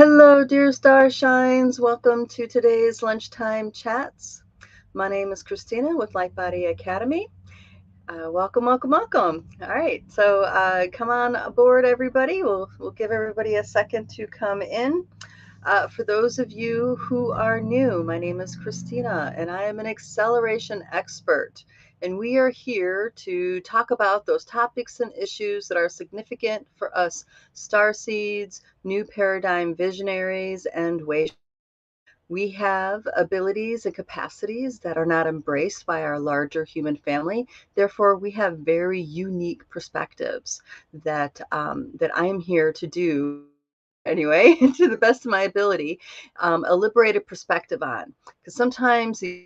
Hello, dear starshines. Welcome to today's Lunchtime Chats. My name is Christina with Light Body Academy. Welcome, welcome, welcome. All right, so come on aboard, everybody. We'll give everybody a second to come in. For those of you who are new, my name is Christina, and I am an acceleration expert. And we are here to talk about those topics and issues that are significant for us starseeds, new paradigm visionaries, and way. We have abilities and capacities that are not embraced by our larger human family. Therefore, we have very unique perspectives that I am here to do anyway, to the best of my ability, a liberated perspective on. Because sometimes you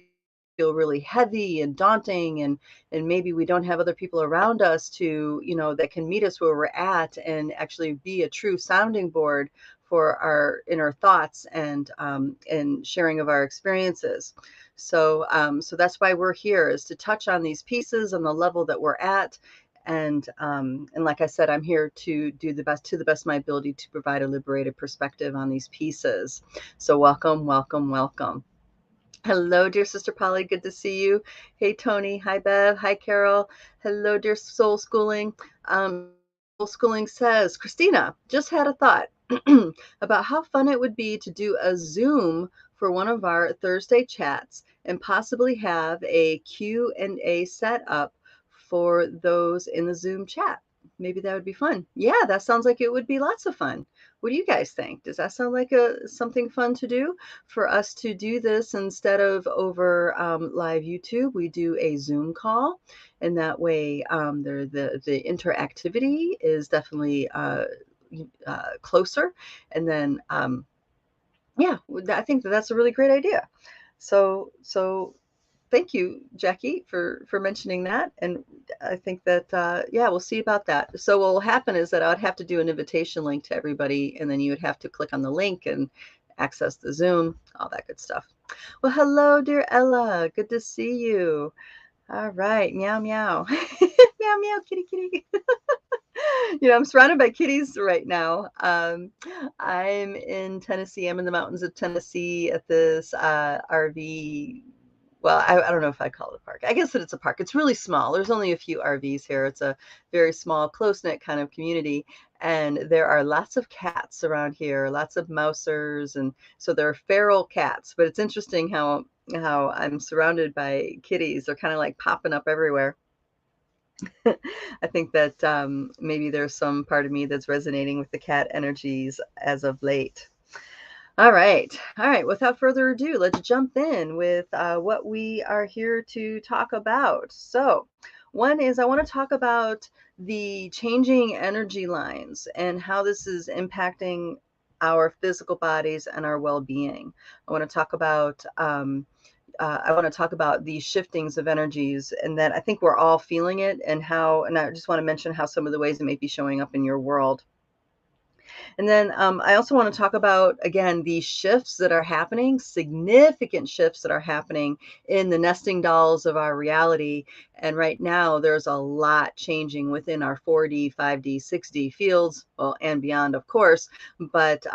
feel really heavy and daunting, and maybe we don't have other people around us to, that can meet us where we're at and actually be a true sounding board for our inner thoughts and sharing of our experiences. So that's why we're here, is to touch on these pieces on the level that we're at, and like I said, I'm here to do the best to the best of my ability to provide a liberated perspective on these pieces. So welcome, welcome, welcome. Hello, dear Sister Polly. Good to see you. Hey, Tony. Hi, Bev. Hi, Carol. Hello, dear Soul Schooling. Soul Schooling says, Christina, just had a thought about how fun it would be to do a Zoom for one of our Thursday chats and possibly have a Q&A set up for those in the Zoom chat. Maybe that would be fun. Yeah, that sounds like it would be lots of fun. What do you guys think? Does that sound like something fun to do? For us to do this instead of over live YouTube, we do a Zoom call, and that way the interactivity is definitely closer. And then yeah, I think that's a really great idea. So thank you, Jackie, for mentioning that. And I think that yeah, we'll see about that. So what will happen is that I would have to do an invitation link to everybody, and then you would have to click on the link and access the Zoom, all that good stuff. Well, hello, dear Ella. Good to see you. All right, meow meow, meow meow, kitty kitty. I'm surrounded by kitties right now. I'm in Tennessee. I'm in the mountains of Tennessee at this RV. Well, I don't know if I call it a park. I guess that it's a park. It's really small. There's only a few RVs here. It's a very small, close-knit kind of community. And there are lots of cats around here, lots of mousers. And so there are feral cats. But it's interesting how I'm surrounded by kitties. They're kind of like popping up everywhere. I think that maybe there's some part of me that's resonating with the cat energies as of late. All right. All right. Without further ado, let's jump in with what we are here to talk about. So, one is I want to talk about the changing energy lines and how this is impacting our physical bodies and our well-being. I want to talk about the shiftings of energies, and that I think we're all feeling it, and I just want to mention how some of the ways it may be showing up in your world. And then I also want to talk about, again, these shifts that are happening, significant shifts that are happening in the nesting dolls of our reality. And right now, there's a lot changing within our 4D, 5D, 6D fields, well, and beyond, of course. But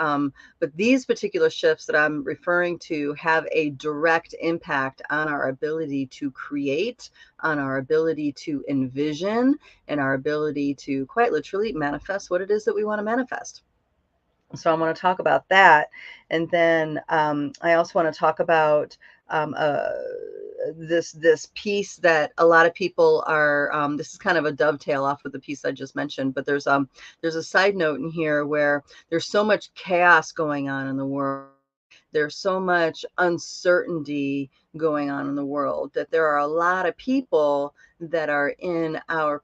these particular shifts that I'm referring to have a direct impact on our ability to create, on our ability to envision, and our ability to quite literally manifest what it is that we want to manifest. So I want to talk about that. And then I also want to talk about this piece that a lot of people are, this is kind of a dovetail off of the piece I just mentioned, but there's a side note in here where there's so much chaos going on in the world. There's so much uncertainty going on in the world that there are a lot of people that are in our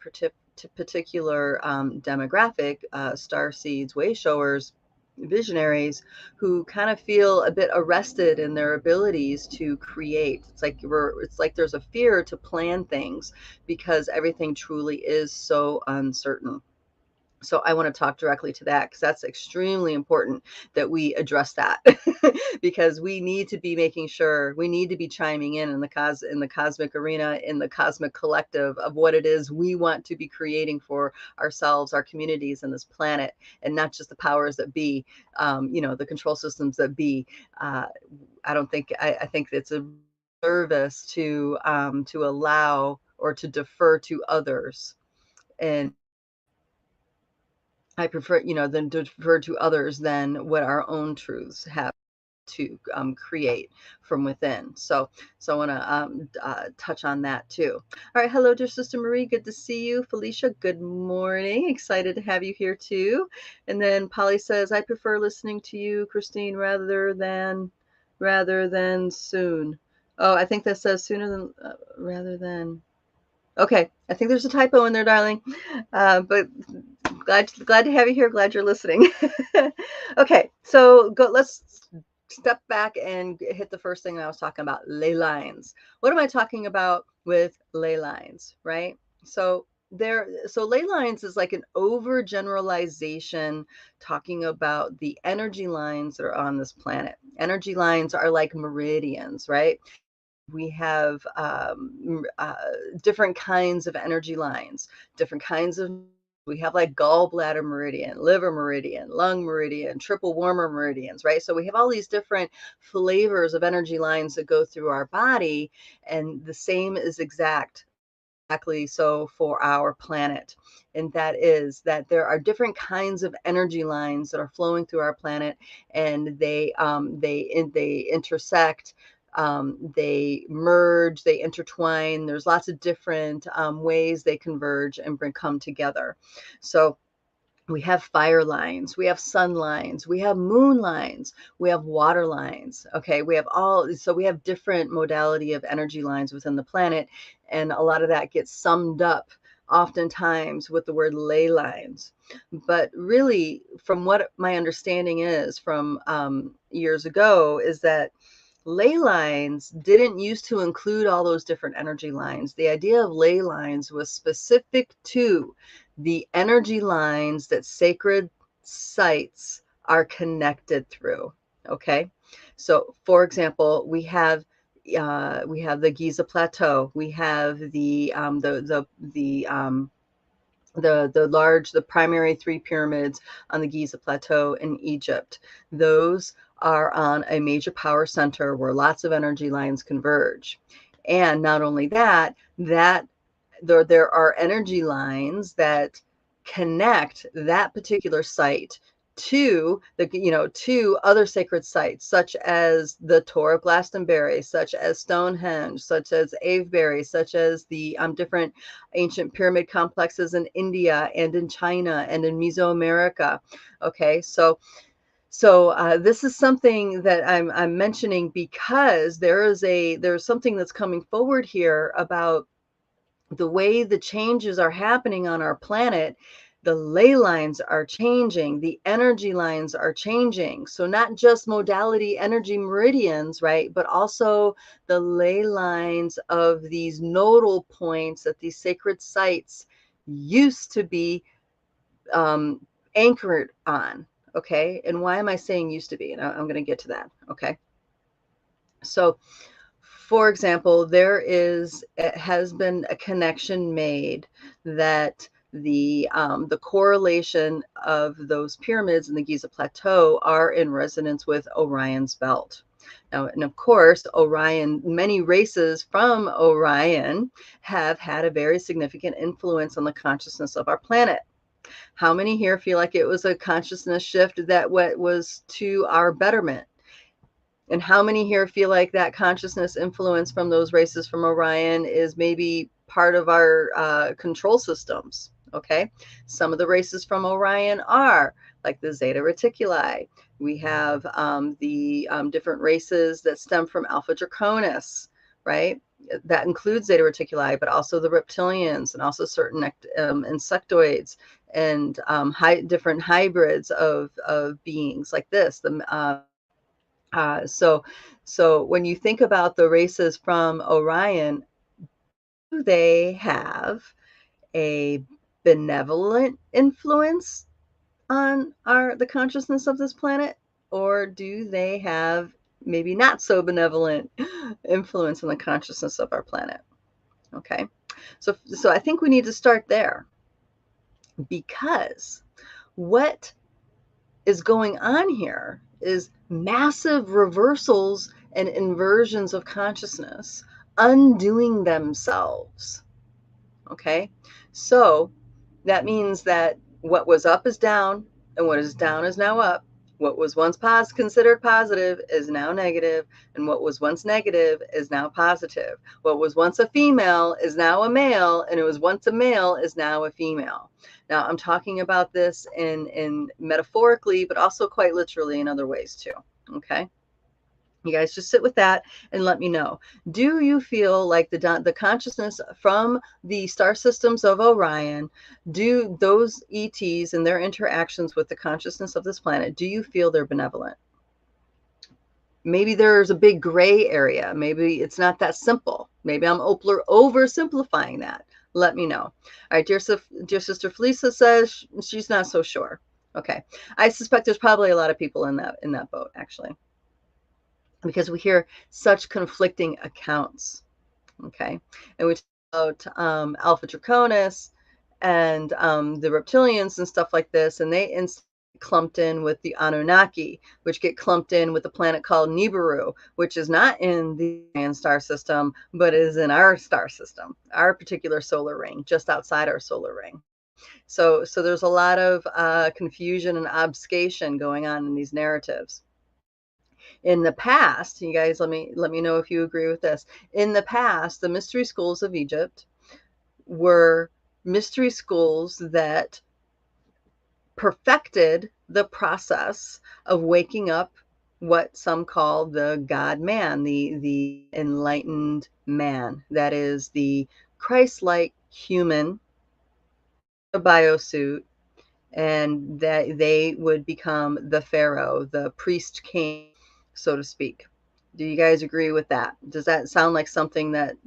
particular demographic, star seeds, way showers, visionaries, who kind of feel a bit arrested in their abilities to create. It's like there's a fear to plan things because everything truly is so uncertain. So I want to talk directly to that because that's extremely important that we address that because we need to be making sure we need to be chiming in the cosmic arena, in the cosmic collective of what it is we want to be creating for ourselves, our communities, and this planet, and not just the powers that be, the control systems that be. I think it's a service to allow or to defer to others, and I prefer, than to defer to others than what our own truths have to create from within. So I want to touch on that too. All right, hello, dear Sister Marie. Good to see you. Felicia, good morning. Excited to have you here too. And then Polly says, I prefer listening to you, Christine, rather than soon. Oh, I think that says sooner than rather than. Okay, I think there's a typo in there, darling. But glad to have you here. Glad you're listening. Okay, so let's step back and hit the first thing that I was talking about, ley lines. What am I talking about with ley lines, right? So ley lines is like an overgeneralization talking about the energy lines that are on this planet. Energy lines are like meridians, right? We have different kinds of energy lines, different kinds of. We have like gallbladder meridian, liver meridian, lung meridian, triple warmer meridians, right? So we have all these different flavors of energy lines that go through our body, and the same is exactly so for our planet. And that is that there are different kinds of energy lines that are flowing through our planet, and they intersect, they merge, they intertwine. There's lots of different ways they converge and come together. So we have fire lines, we have sun lines, we have moon lines, we have water lines. Okay, we have different modality of energy lines within the planet, and a lot of that gets summed up oftentimes with the word ley lines. But really, from what my understanding is from years ago, is that ley lines didn't used to include all those different energy lines. The idea of ley lines was specific to the energy lines that sacred sites are connected through. Okay, so for example, we have the Giza Plateau. We have the primary three pyramids on the Giza Plateau in Egypt. Those are on a major power center where lots of energy lines converge. And not only that there are energy lines that connect that particular site to other sacred sites, such as the Tower of Glastonbury, such as Stonehenge, such as Avebury, such as the different ancient pyramid complexes in India and in China and in Mesoamerica. Okay, so this is something that I'm mentioning because there's something that's coming forward here about the way the changes are happening on our planet. The ley lines are changing, the energy lines are changing. So not just modality energy meridians, right? But also the ley lines of these nodal points at these sacred sites used to be anchored on. Okay. And why am I saying used to be? And I'm going to get to that. Okay. So for example, it has been a connection made that the correlation of those pyramids in the Giza Plateau are in resonance with Orion's belt. Now, and of course, many races from Orion have had a very significant influence on the consciousness of our planet. How many here feel like it was a consciousness shift that was to our betterment? And how many here feel like that consciousness influence from those races from Orion is maybe part of our control systems? Okay. Some of the races from Orion are like the Zeta Reticuli. We have the different races that stem from Alpha Draconis, right? That includes Zeta Reticuli, but also the reptilians and also certain insectoids and different hybrids of beings like this. So when you think about the races from Orion, they have a benevolent influence on the consciousness of this planet, or do they have maybe not so benevolent influence on the consciousness of our planet? Okay, so I think we need to start there, because what is going on here is massive reversals and inversions of consciousness undoing themselves. Okay, so that means that what was up is down, and what is down is now up. What was once considered positive is now negative, and what was once negative is now positive. What was once a female is now a male, and it was once a male is now a female. Now, I'm talking about this in metaphorically, but also quite literally in other ways too. Okay. You guys just sit with that and let me know. Do you feel like the consciousness from the star systems of Orion, do those ETs and their interactions with the consciousness of this planet, do you feel they're benevolent? Maybe there's a big gray area. Maybe it's not that simple. Maybe I'm oversimplifying that. Let me know. All right, dear sister Felisa says she's not so sure. Okay, I suspect there's probably a lot of people in that boat, actually, because we hear such conflicting accounts. Okay, and we talk about Alpha Draconis and the reptilians and stuff like this, and they clumped in with the Anunnaki, which get clumped in with a planet called Nibiru, which is not in the Orion star system, but is in our star system, our particular solar ring, just outside our solar ring. So there's a lot of confusion and obfuscation going on in these narratives. In the past, you guys, let me know if you agree with this. In the past, the mystery schools of Egypt were mystery schools that perfected the process of waking up what some call the God man, the enlightened man. That is the Christ-like human, a biosuit, and that they would become the pharaoh, the priest king, so to speak. Do you guys agree with that? Does that sound like something that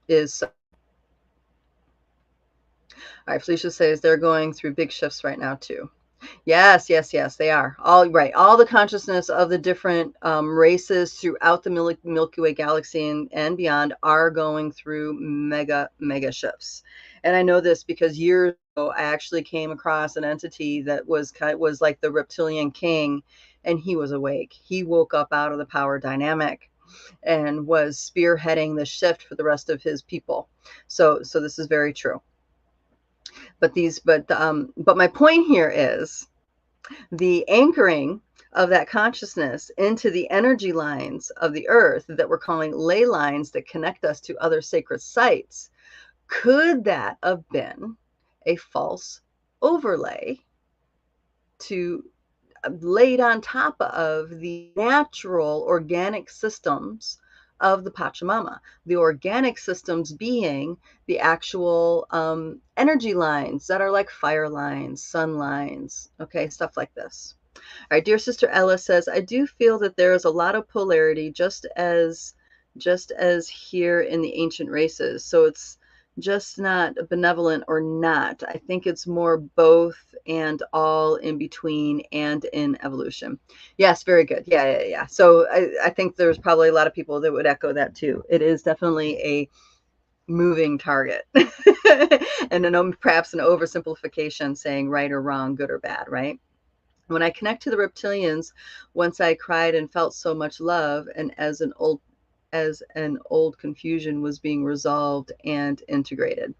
is? All right, Felicia says they're going through big shifts right now too. Yes, they are. All right. All the consciousness of the different races throughout the Milky Way galaxy and beyond are going through mega shifts. And I know this because years ago, I actually came across an entity that was like the reptilian king, and he was awake. He woke up out of the power dynamic and was spearheading the shift for the rest of his people. So this is very true. But my point here is the anchoring of that consciousness into the energy lines of the earth that we're calling ley lines that connect us to other sacred sites. Could that have been a false overlay to laid on top of the natural organic systems of the Pachamama, the organic systems being the actual energy lines that are like fire lines, sun lines, okay, stuff like this. All right, dear sister Ella says, I do feel that there is a lot of polarity just as here in the ancient races. So it's just not benevolent or not. I think it's more both and all in between and in evolution. Yes, very good. Yeah. So I think there's probably a lot of people that would echo that too. It is definitely a moving target and perhaps an oversimplification saying right or wrong, good or bad, right? When I connect to the reptilians, once I cried and felt so much love, and as an old confusion was being resolved and integrated.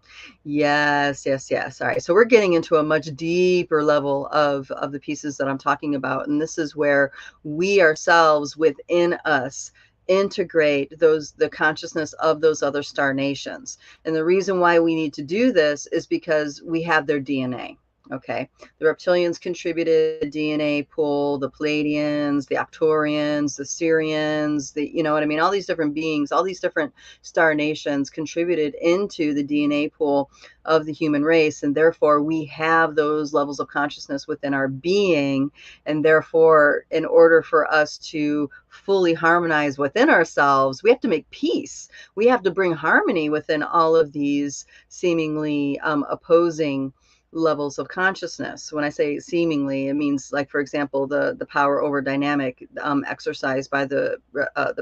Yes. All right. So we're getting into a much deeper level of the pieces that I'm talking about. And this is where we ourselves within us integrate the consciousness of those other star nations. And the reason why we need to do this is because we have their DNA. Okay, the reptilians contributed the DNA pool, the Pleiadians, the Octorians, the Syrians, you know what I mean? All these different beings, all these different star nations contributed into the DNA pool of the human race. And therefore, we have those levels of consciousness within our being. And therefore, in order for us to fully harmonize within ourselves, we have to make peace. We have to bring harmony within all of these seemingly opposing levels of consciousness. When I say seemingly, it means, like, for example, the power over dynamic exercised by the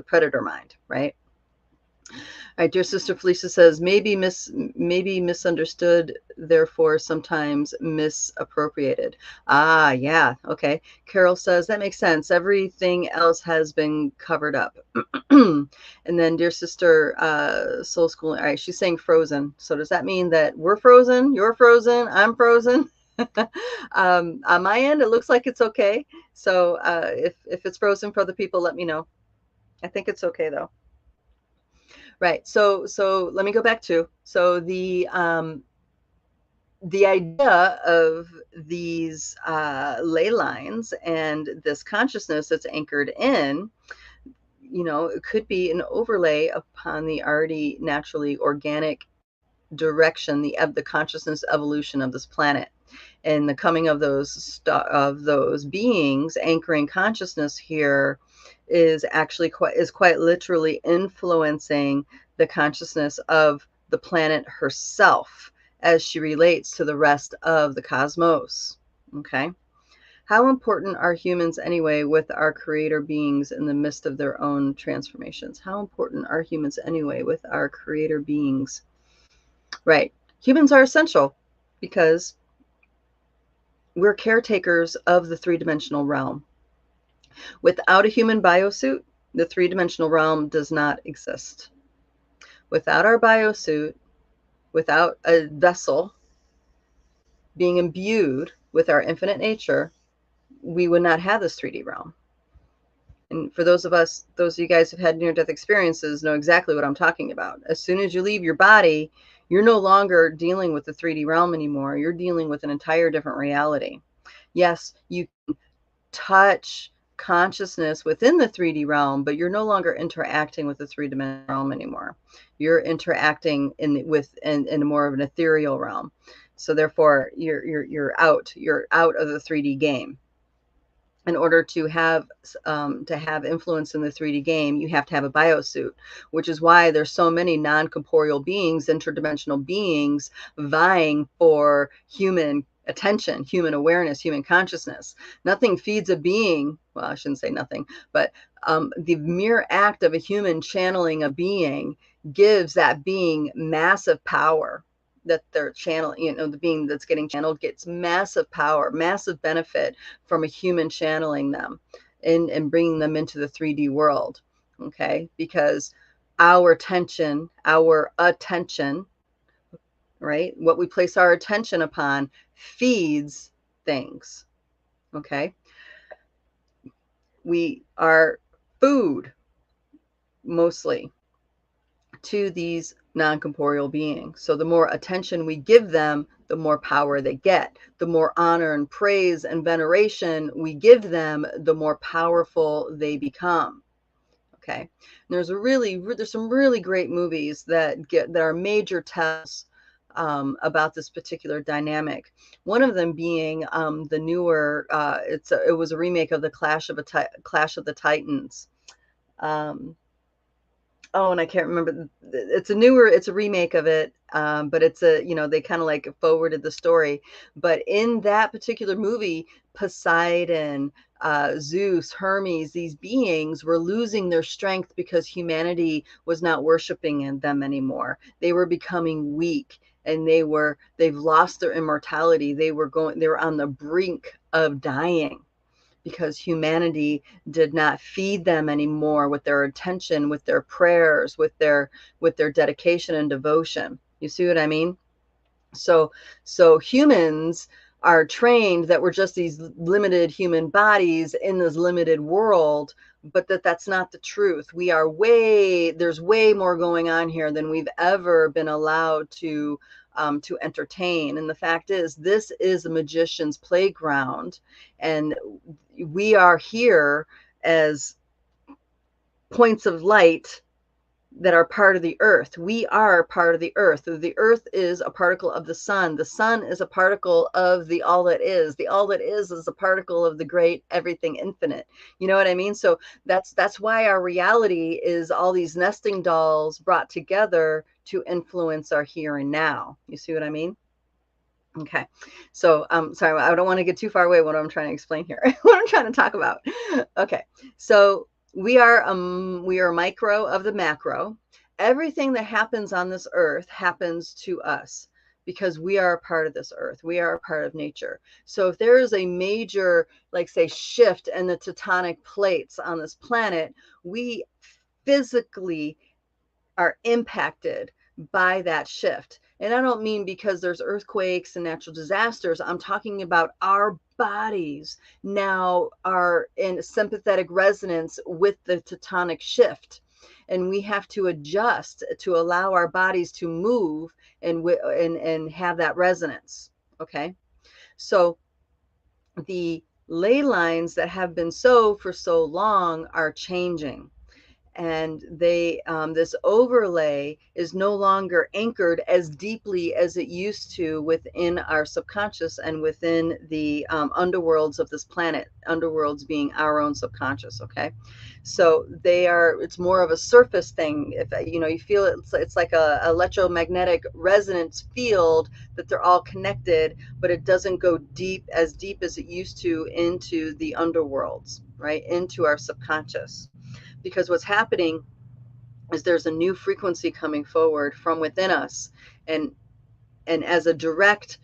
predator mind, right? All right, dear sister Felicia says, maybe misunderstood, therefore sometimes misappropriated. Ah, yeah, okay. Carol says, that makes sense. Everything else has been covered up. And then dear sister Soul School, all right, she's saying frozen. So does that mean that we're frozen, you're frozen, I'm frozen? On my end, it looks like it's okay. So if it's frozen for other people, let me know. I think it's okay though. Right. So let me go back to the idea of these ley lines and this consciousness that's anchored in, you know, it could be an overlay upon the already naturally organic direction, the consciousness evolution of this planet, and the coming of those beings anchoring consciousness here is actually quite literally influencing the consciousness of the planet herself as she relates to the rest of the cosmos. Okay. How important are humans anyway with our creator beings in the midst of their own transformations? How important are humans anyway with our creator beings? Right. Humans are essential because we're caretakers of the three-dimensional realm. Without a human biosuit, the three-dimensional realm does not exist. Without our biosuit, without a vessel being imbued with our infinite nature, we would not have this 3D realm. And for those of you guys who've had near-death experiences know exactly what I'm talking about. As soon as you leave your body, you're no longer dealing with the 3D realm anymore. You're dealing with an entire different reality. Yes, you can touch consciousness within the 3D realm, but you're no longer interacting with the three-dimensional realm anymore. You're interacting in more of an ethereal realm. So therefore, you're out of the 3D game. In order to have influence in the 3D game, you have to have a biosuit, which is why there's so many non-corporeal beings, interdimensional beings, vying for human attention, human awareness, human consciousness. Nothing feeds a being, well, I shouldn't say nothing, but the mere act of a human channeling a being gives that being massive power. That they're channeling, you know, the being that's getting channeled gets massive power, massive benefit from a human channeling them and bringing them into the 3D world. Okay, because our attention, right, what we place our attention upon feeds things. Okay, we are food mostly to these non-corporeal beings. So the more attention we give them, the more power they get. The more honor and praise and veneration we give them, the more powerful they become. Okay. And there's some really great movies that are major tests about this particular dynamic. One of them being the newer. It was a remake of the Clash of the Titans. And I can't remember. It's a remake of it, but they kind of like forwarded the story. But in that particular movie, Poseidon, Zeus, Hermes, these beings were losing their strength because humanity was not worshiping them anymore. They were becoming weak, and they've lost their immortality. They were on the brink of dying, because humanity did not feed them anymore with their attention, with their prayers, with their dedication and devotion. You see what I mean? So humans are trained that we're just these limited human bodies in this limited world, but that's not the truth. There's way more going on here than we've ever been allowed to to entertain. And the fact is, this is a magician's playground, and we are here as points of light that are part of the earth. We are part of the earth. The earth is a particle of the sun. The sun is a particle of the all that is. The all that is a particle of the great everything infinite. You know what I mean? So that's why our reality is all these nesting dolls brought together to influence our here and now. You see what I mean? Okay. So sorry, I don't want to get too far away what I'm trying to explain here. What I'm trying to talk about. Okay. So we are micro of the macro. Everything that happens on this earth happens to us because we are a part of this earth. We are a part of nature. So if there is a major, like say, shift in the tectonic plates on this planet, we physically are impacted by that shift. And I don't mean because there's earthquakes and natural disasters. I'm talking about our bodies now are in sympathetic resonance with the tectonic shift. And we have to adjust to allow our bodies to move and have that resonance. Okay. So the ley lines that have been so for so long are changing, and this overlay is no longer anchored as deeply as it used to within our subconscious and within the underworlds of this planet, underworlds being our own subconscious. Okay, so it's more of a surface thing. If you feel it, it's like a electromagnetic resonance field, that they're all connected, but it doesn't go deep as it used to into the underworlds, right, into our subconscious. Because what's happening is there's a new frequency coming forward from within us, and as a direct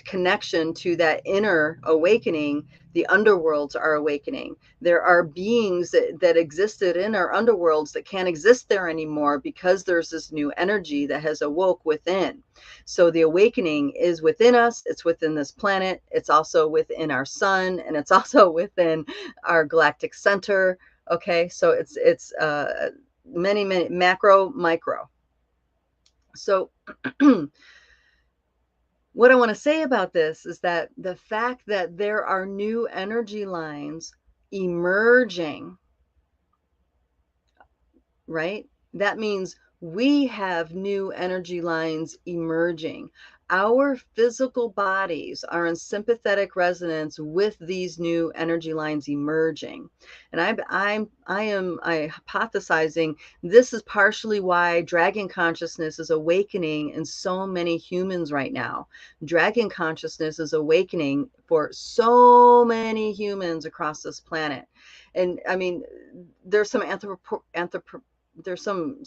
connection to that inner awakening, the underworlds are awakening. There are beings that existed in our underworlds that can't exist there anymore because there's this new energy that has awoke within. So the awakening is within us. It's within this planet. It's also within our sun, and it's also within our galactic center. Okay, so it's many macro, micro. So what I want to say about this is that the fact that there are new energy lines emerging, right? That means we have new energy lines emerging. Our physical bodies are in sympathetic resonance with these new energy lines emerging. And I'm hypothesizing this is partially why dragon consciousness is awakening in so many humans right now. Dragon consciousness is awakening for so many humans across this planet. And I mean, there's some there's some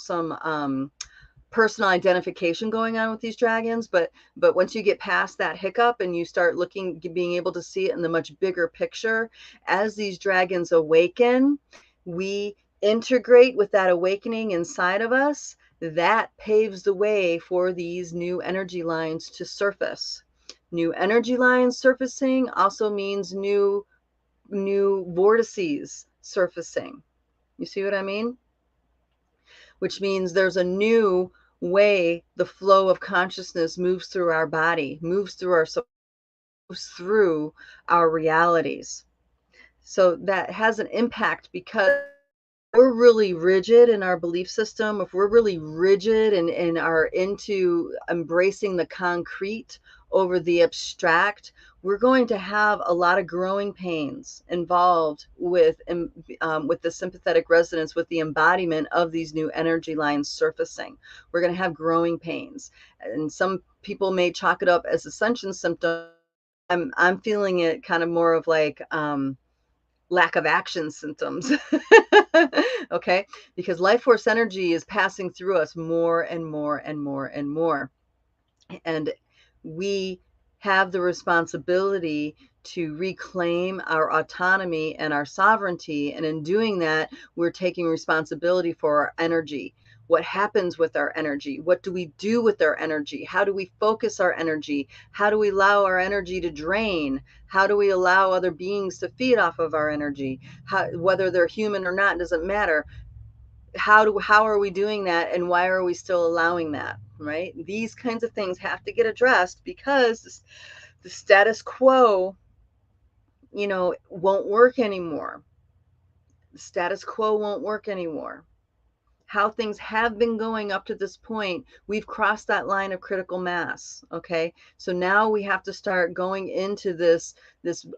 personal identification going on with these dragons, but once you get past that hiccup and you start being able to see it in the much bigger picture, as these dragons awaken, we integrate with that awakening inside of us. That paves the way for these new energy lines to surface. New energy lines surfacing also means new vortices surfacing. You see what I mean? Which means there's a new way the flow of consciousness moves through our body, moves through our realities. So that has an impact because we're really rigid in our belief system, if we're really rigid and are into embracing the concrete over the abstract, we're going to have a lot of growing pains involved with the sympathetic resonance, with the embodiment of these new energy lines surfacing. We're going to have growing pains, and some people may chalk it up as ascension symptoms. I'm feeling it kind of more of like lack of action symptoms. Okay, because life force energy is passing through us more and more and more and more, and we have the responsibility to reclaim our autonomy and our sovereignty. And in doing that, we're taking responsibility for our energy. What happens with our energy? What do we do with our energy? How do we focus our energy? How do we allow our energy to drain? How do we allow other beings to feed off of our energy? Whether they're human or not, doesn't matter. how are we doing that, and why are we still allowing that, right? These kinds of things have to get addressed, because the status quo, won't work anymore. The status quo won't work anymore. How things have been going up to this point, we've crossed that line of critical mass. Okay, so now we have to start going into this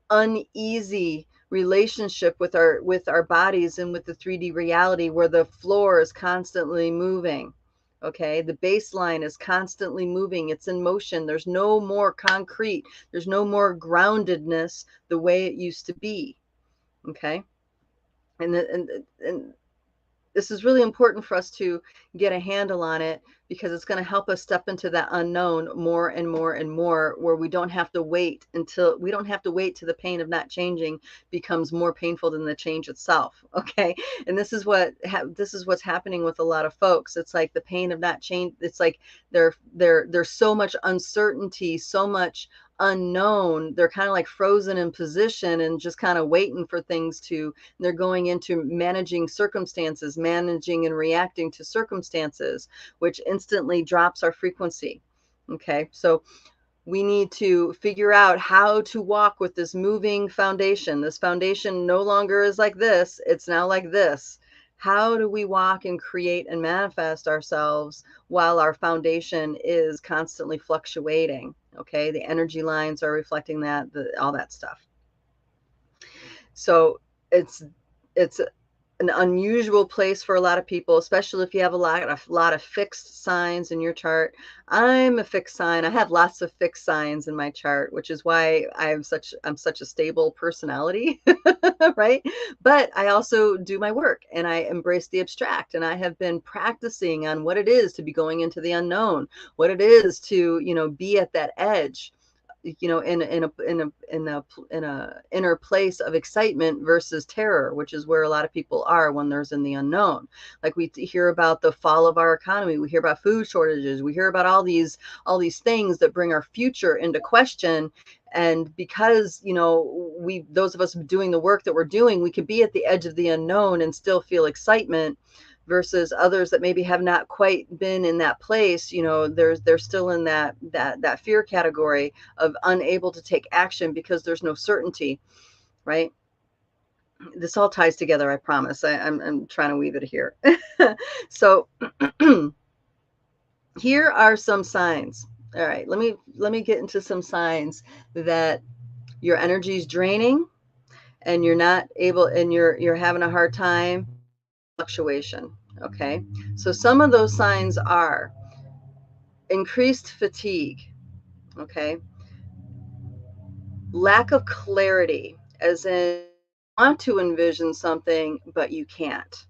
uneasy relationship with our bodies and with the 3D reality, where the floor is constantly moving. Okay, the baseline is constantly moving, it's in motion. There's no more concrete, there's no more groundedness the way it used to be. Okay, and this is really important for us to get a handle on it, because it's going to help us step into that unknown more and more and more, where we don't have to wait till the pain of not changing becomes more painful than the change itself. Okay, and this is what's happening with a lot of folks. It's like the pain of not change. It's like there's so much uncertainty, so much unknown. They're kind of like frozen in position and just kind of waiting for things to. They're going into managing circumstances, managing and reacting to circumstances, which instantly drops our frequency. Okay, so we need to figure out how to walk with this moving foundation. This foundation no longer is like this, it's now like this. How do we walk and create and manifest ourselves while our foundation is constantly fluctuating? Okay, the energy lines are reflecting that, all that stuff. So it's an unusual place for a lot of people, especially if you have a lot of fixed signs in your chart. I'm a fixed sign. I have lots of fixed signs in my chart, which is why I'm such a stable personality, right? But I also do my work, and I embrace the abstract, and I have been practicing on what it is to be going into the unknown, what it is to, be at that edge, in a inner place of excitement versus terror, which is where a lot of people are when there's in the unknown. Like, we hear about the fall of our economy, we hear about food shortages, we hear about all these things that bring our future into question. And because, those of us doing the work that we're doing, we could be at the edge of the unknown and still feel excitement, versus others that maybe have not quite been in that place. They're still in that fear category of unable to take action because there's no certainty, right? This all ties together, I promise. I'm trying to weave it here. So here are some signs. All right, let me get into some signs that your energy is draining, and you're not able, and you're having a hard time. Fluctuation. Okay, so some of those signs are increased fatigue. Okay, lack of clarity, as in, you want to envision something but you can't.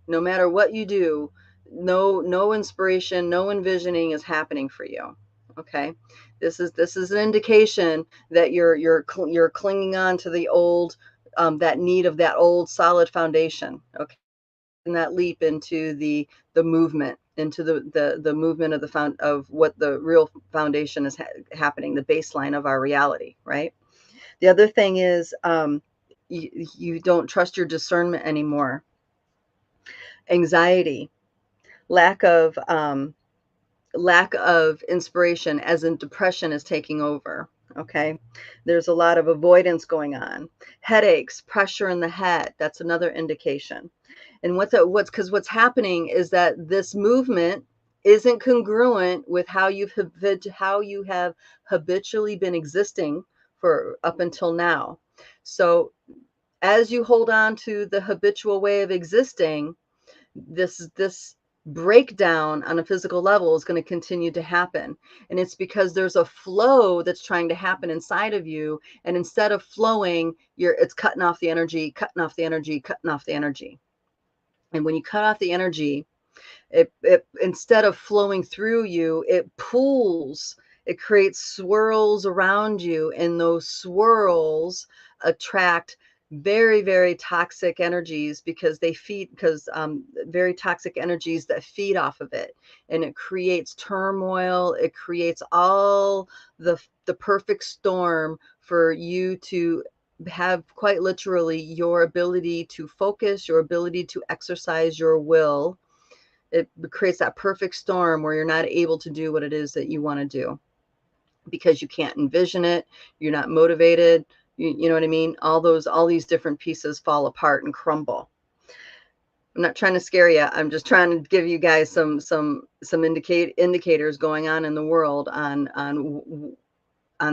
No matter what you do, no inspiration, no envisioning is happening for you. Okay, this is an indication that you're clinging on to the old, that need of that old solid foundation. Okay, and that leap into the movement, into the movement of of what the real foundation is happening, the baseline of our reality, right? The other thing is, you don't trust your discernment anymore. Anxiety, lack of inspiration, as in depression is taking over. Okay, there's a lot of avoidance going on. Headaches, pressure in the head, that's another indication. And what's happening is that this movement isn't congruent with how you have habitually been existing for up until now. So as you hold on to the habitual way of existing, this breakdown on a physical level is going to continue to happen. And it's because there's a flow that's trying to happen inside of you, and instead of flowing, it's cutting off the energy, cutting off the energy, cutting off the energy. And when you cut off the energy, it instead of flowing through you, it pulls, it creates swirls around you, and those swirls attract very, very toxic energies, because very toxic energies that feed off of it. And it creates turmoil, it creates all the perfect storm for you to have quite literally your ability to focus, your ability to exercise your will. It creates that perfect storm where you're not able to do what it is that you want to do because you can't envision it, you're not motivated, you know what I mean? All these different pieces fall apart and crumble. I'm not trying to scare you. I'm just trying to give you guys some indicators going on in the world on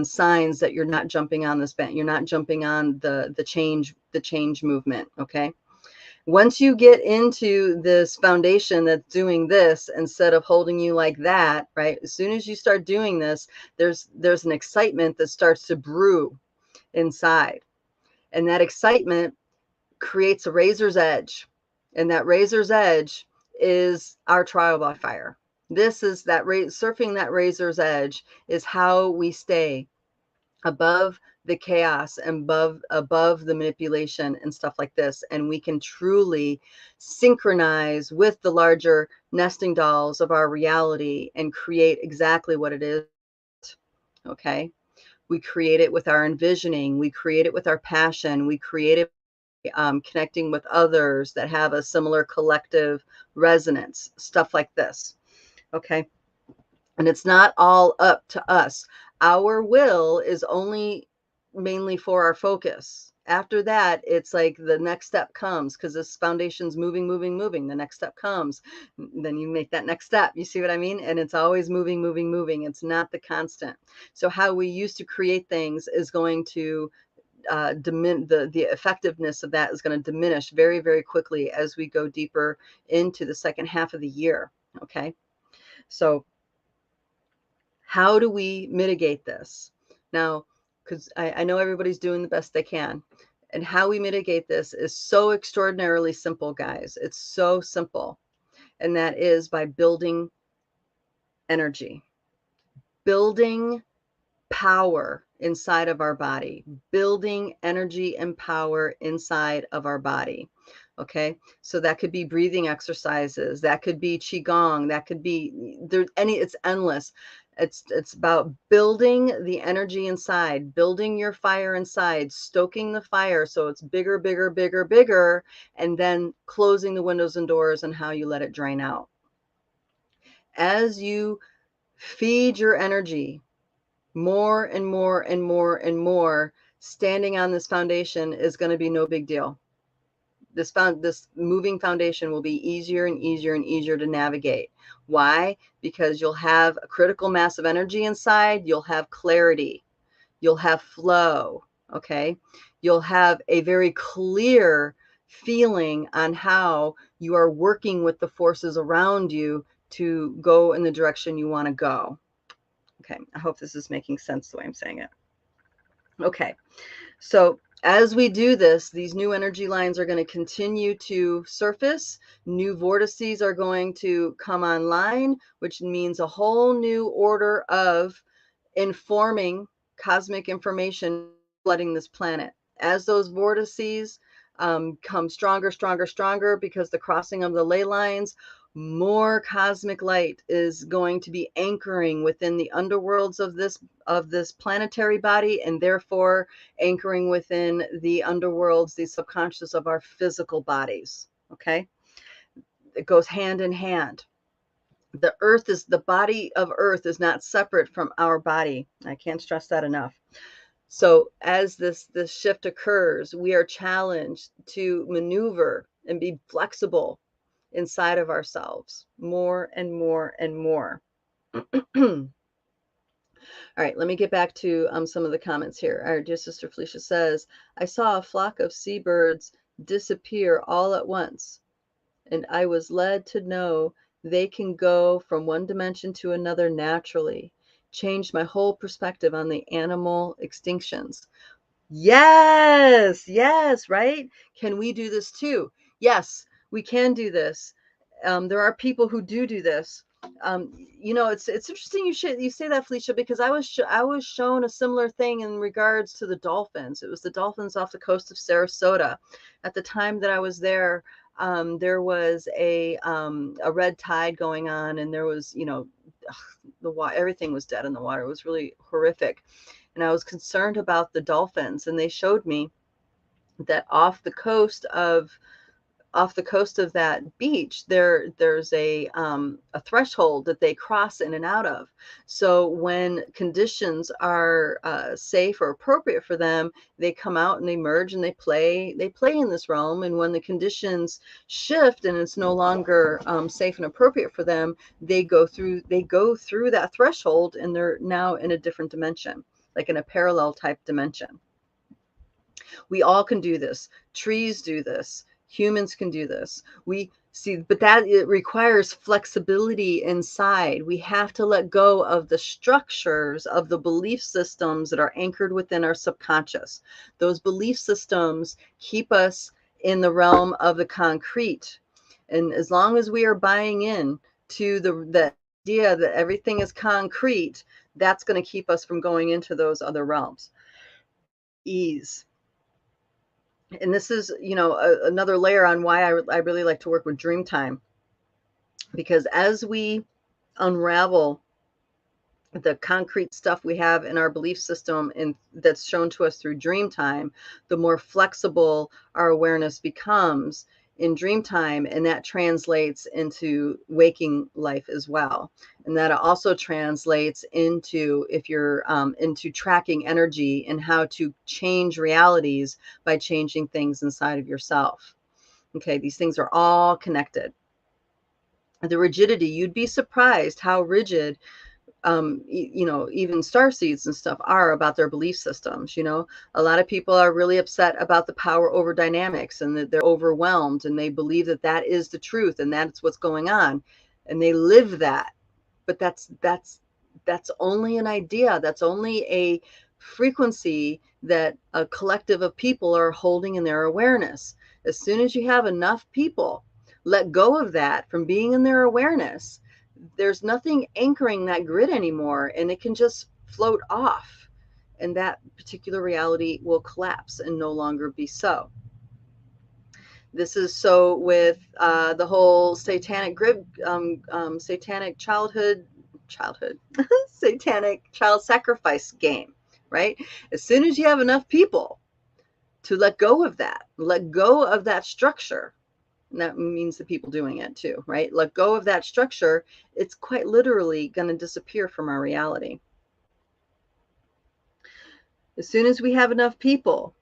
signs that you're not jumping on this band. You're not jumping on the change movement. Okay. Once you get into this foundation that's doing this instead of holding you like that, right? As soon as you start doing this, there's an excitement that starts to brew inside, and that excitement creates a razor's edge, and that razor's edge is our trial by fire. This is that surfing that razor's edge is how we stay above the chaos and above the manipulation and stuff like this, and we can truly synchronize with the larger nesting dolls of our reality and create exactly what it is. Okay, we create it with our envisioning, we create it with our passion, we create it connecting with others that have a similar collective resonance, stuff like this. Okay, and it's not all up to us. Our will is only mainly for our focus. After that, it's like the next step comes because this foundation's moving, moving, moving. The next step comes. Then you make that next step. You see what I mean? And it's always moving, moving, moving. It's not the constant. So how we used to create things is going to the effectiveness of that is going to diminish very, very quickly as we go deeper into the second half of the year. Okay. So how do we mitigate this? Now, because I know everybody's doing the best they can. And how we mitigate this is so extraordinarily simple, guys. It's so simple. And that is by building energy, building power inside of our body, building energy and power inside of our body. Okay, so that could be breathing exercises, that could be Qigong, that could be it's endless. It's about building the energy inside, building your fire inside, stoking the fire so it's bigger, bigger, bigger, bigger, and then closing the windows and doors and how you let it drain out. As you feed your energy more and more and more and more, standing on this foundation is going to be no big deal. This moving foundation will be easier and easier and easier to navigate. Why? Because you'll have a critical mass of energy inside, you'll have clarity, you'll have flow, okay? You'll have a very clear feeling on how you are working with the forces around you to go in the direction you want to go. Okay, I hope this is making sense the way I'm saying it. Okay, so as we do this, these new energy lines are going to continue to surface. New vortices are going to come online, which means a whole new order of informing cosmic information flooding this planet. As those vortices come stronger, stronger, stronger, because the crossing of the ley lines, more cosmic light is going to be anchoring within the underworlds of this planetary body, and therefore anchoring within the underworlds, the subconscious of our physical bodies. Okay, it goes hand in hand. The body of Earth is not separate from our body. I can't stress that enough. So as this shift occurs, we are challenged to maneuver and be flexible inside of ourselves more and more and more. All right, let me get back to some of the comments here. Our dear sister Felicia says, I saw a flock of seabirds disappear all at once, and I was led to know they can go from one dimension to another naturally. Changed my whole perspective on the animal extinctions. Yes, yes, right? Can we do this too? Yes, we can do this. There are people who do this. It's interesting you say that, Felicia, because I was shown a similar thing in regards to the dolphins. It was the dolphins off the coast of Sarasota. At the time that I was there, there was a red tide going on, and there was, the water, everything was dead in the water. It was really horrific. and I was concerned about the dolphins, and they showed me that off the coast of that beach, there's a threshold that they cross in and out of. So when conditions are safe or appropriate for them, they come out and they merge and they play in this realm. And when the conditions shift and it's no longer safe and appropriate for them, they go through that threshold, and they're now in a different dimension, like in a parallel type dimension. We all can do this. Trees do this. Humans can do this. We see, but that it requires flexibility inside. We have to let go of the structures of the belief systems that are anchored within our subconscious. Those belief systems keep us in the realm of the concrete. And as long as we are buying in to the idea that everything is concrete, that's going to keep us from going into those other realms. Ease. And this is, another layer on why I really like to work with dream time, because as we unravel the concrete stuff we have in our belief system and that's shown to us through dream time, the more flexible our awareness becomes in dream time, and that translates into waking life as well. And that also translates into, if you're into tracking energy and how to change realities by changing things inside of yourself. Okay, these things are all connected. The rigidity, you'd be surprised how rigid even starseeds and stuff are about their belief systems. A lot of people are really upset about the power over dynamics, and that they're overwhelmed, and they believe that that is the truth and that's what's going on, and they live that. But that's only an idea. That's only a frequency that a collective of people are holding in their awareness. As soon as you have enough people let go of that from being in their awareness, there's nothing anchoring that grid anymore, and it can just float off, and that particular reality will collapse and no longer be so. This is so with the whole satanic grid, satanic childhood, satanic child sacrifice game, right? As soon as you have enough people to let go of that structure, and that means the people doing it too, right? Let go of that structure, it's quite literally going to disappear from our reality. As soon as we have enough people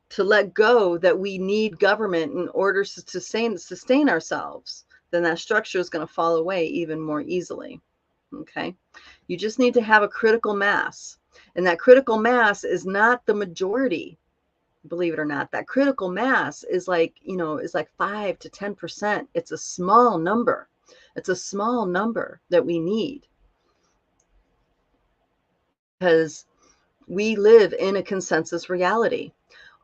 to let go that we need government in order to sustain ourselves, then that structure is going to fall away even more easily. Okay? You just need to have a critical mass. And that critical mass is not the majority. Believe it or not, that critical mass is like 5 to 10%. It's a small number. It's a small number that we need, because we live in a consensus reality.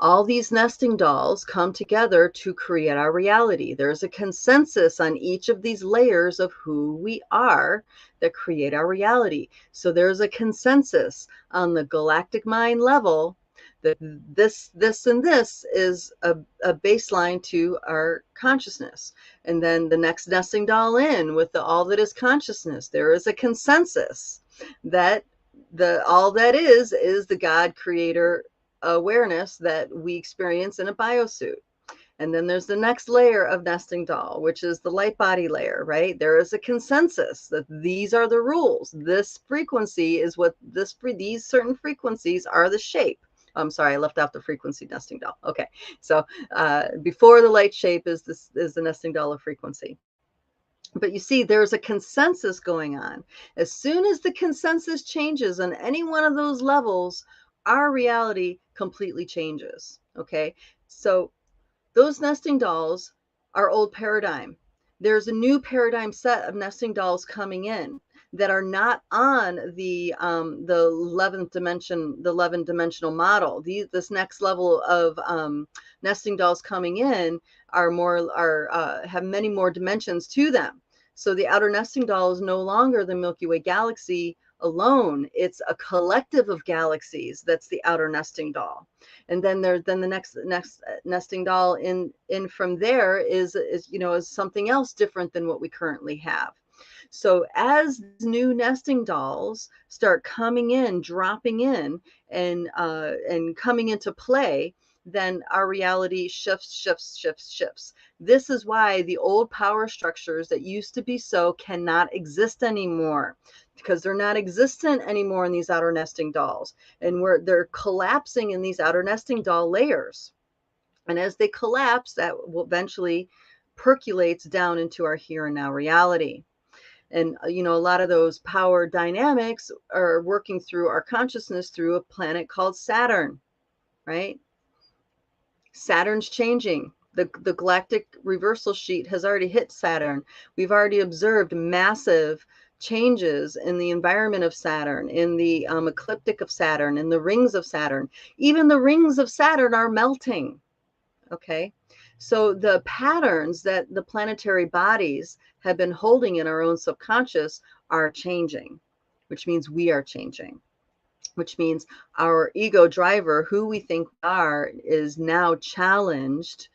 All these nesting dolls come together to create our reality. There's a consensus on each of these layers of who we are that create our reality. So there's a consensus on the galactic mind level that this, and this is a baseline to our consciousness. And then the next nesting doll in with all that is consciousness, there is a consensus that all that is the God creator awareness that we experience in a biosuit. And then there's the next layer of nesting doll, which is the light body layer, right? There is a consensus that these are the rules. This frequency is what these certain frequencies are the shape. I'm sorry, I left out the frequency nesting doll. Okay, so before the light shape is the nesting doll of frequency. But you see, there's a consensus going on. As soon as the consensus changes on any one of those levels, our reality completely changes. Okay, so those nesting dolls are old paradigm. There's a new paradigm set of nesting dolls coming in that are not on the 11th dimension, the 11 dimensional model. This next level of nesting dolls coming in have many more dimensions to them. So the outer nesting doll is no longer the Milky Way galaxy alone. It's a collective of galaxies that's the outer nesting doll. And then the next nesting doll in from there is something else different than what we currently have. So as new nesting dolls start coming in, dropping in, and coming into play, then our reality shifts. This is why the old power structures that used to be so cannot exist anymore, because they're not existent anymore in these outer nesting dolls, and they're collapsing in these outer nesting doll layers. And as they collapse, that will eventually percolates down into our here and now reality. And a lot of those power dynamics are working through our consciousness through a planet called Saturn, right? Saturn's changing. The galactic reversal sheet has already hit Saturn. We've already observed massive changes in the environment of Saturn, in the ecliptic of Saturn, in the rings of Saturn. Even the rings of Saturn are melting. Okay, so the patterns that the planetary bodies have been holding in our own subconscious are changing, which means we are changing, which means our ego driver, who we think we are, is now challenged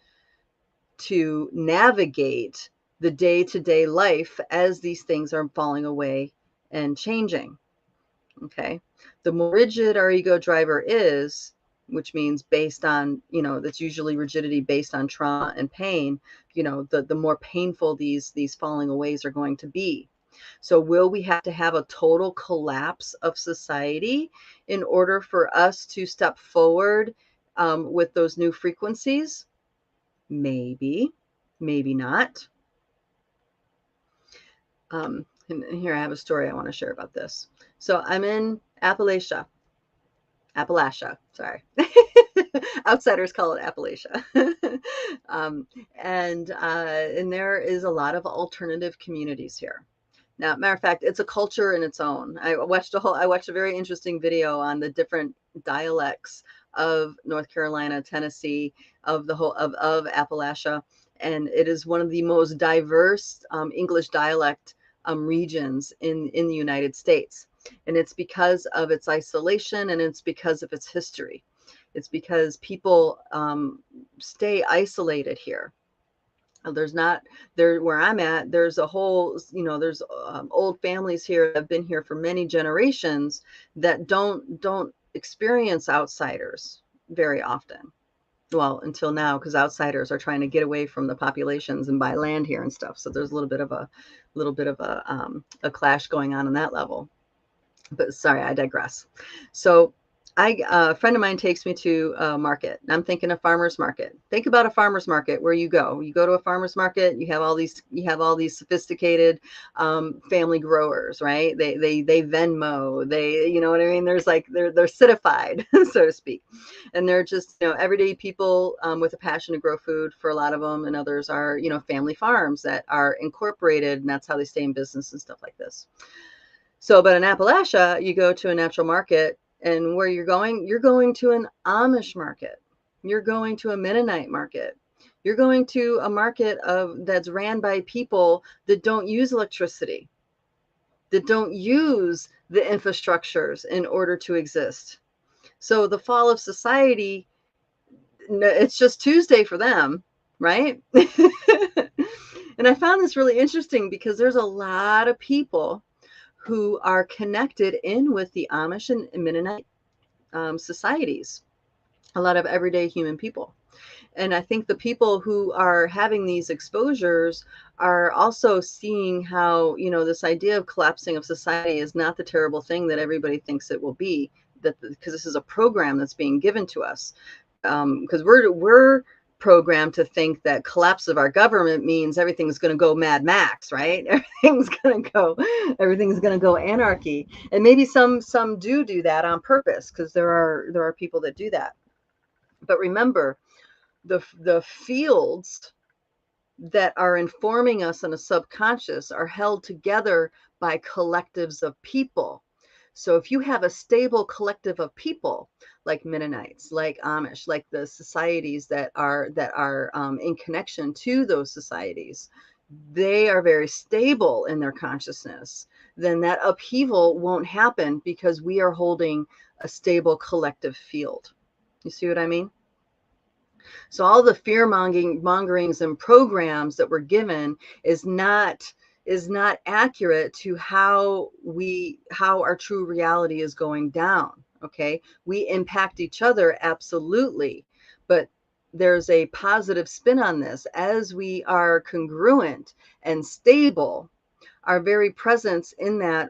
to navigate the day-to-day life as these things are falling away and changing. Okay, the more rigid our ego driver is, which means based on, that's usually rigidity based on trauma and pain, the more painful these falling aways are going to be. So will we have to have a total collapse of society in order for us to step forward with those new frequencies? Maybe, maybe not. And here I have a story I want to share about this. So I'm in Appalachia, sorry. Outsiders call it Appalachia. And there is a lot of alternative communities here. Now, matter of fact, it's a culture in its own. I watched a very interesting video on the different dialects of North Carolina, Tennessee, of the whole of Appalachia, and it is one of the most diverse English dialect regions in the United States. And it's because of its isolation, and it's because of its history. It's because people stay isolated here. There's not there where I'm at. There's a whole, there's old families here that have been here for many generations that don't experience outsiders very often. Well, until now, because outsiders are trying to get away from the populations and buy land here and stuff. So there's a little bit of a clash going on that level. But sorry, I digress. So a friend of mine takes me to a market, and I'm thinking a farmer's market. Think about a farmer's market where you go to a farmer's market, you have all these sophisticated family growers, right? They Venmo, you know what I mean? There's like, they're citified, so to speak. And they're just, everyday people with a passion to grow food for a lot of them. And others are, family farms that are incorporated, and that's how they stay in business and stuff like this. So, but in Appalachia, you go to a natural market, and where you're going to an Amish market. You're going to a Mennonite market. You're going to a market that's ran by people that don't use electricity, that don't use the infrastructures in order to exist. So the fall of society, it's just Tuesday for them, right? And I found this really interesting because there's a lot of people who are connected in with the Amish and Mennonite societies, a lot of everyday human people. And I think the people who are having these exposures are also seeing how, this idea of collapsing of society is not the terrible thing that everybody thinks it will be, because this is a program that's being given to us. Because we're programmed to think that collapse of our government means everything's going to go Mad Max, right? Everything's going to go anarchy. And maybe some do that on purpose, because there are people that do that. But remember, the fields that are informing us in a subconscious are held together by collectives of people. So if you have a stable collective of people, like Mennonites, like Amish, like the societies that are in connection to those societies, they are very stable in their consciousness, then that upheaval won't happen, because we are holding a stable collective field. You see what I mean? So all the fear mongerings and programs that we're given is not is not accurate to how our true reality is going down. Okay, we impact each other, absolutely, but there's a positive spin on this. As we are congruent and stable, our very presence in that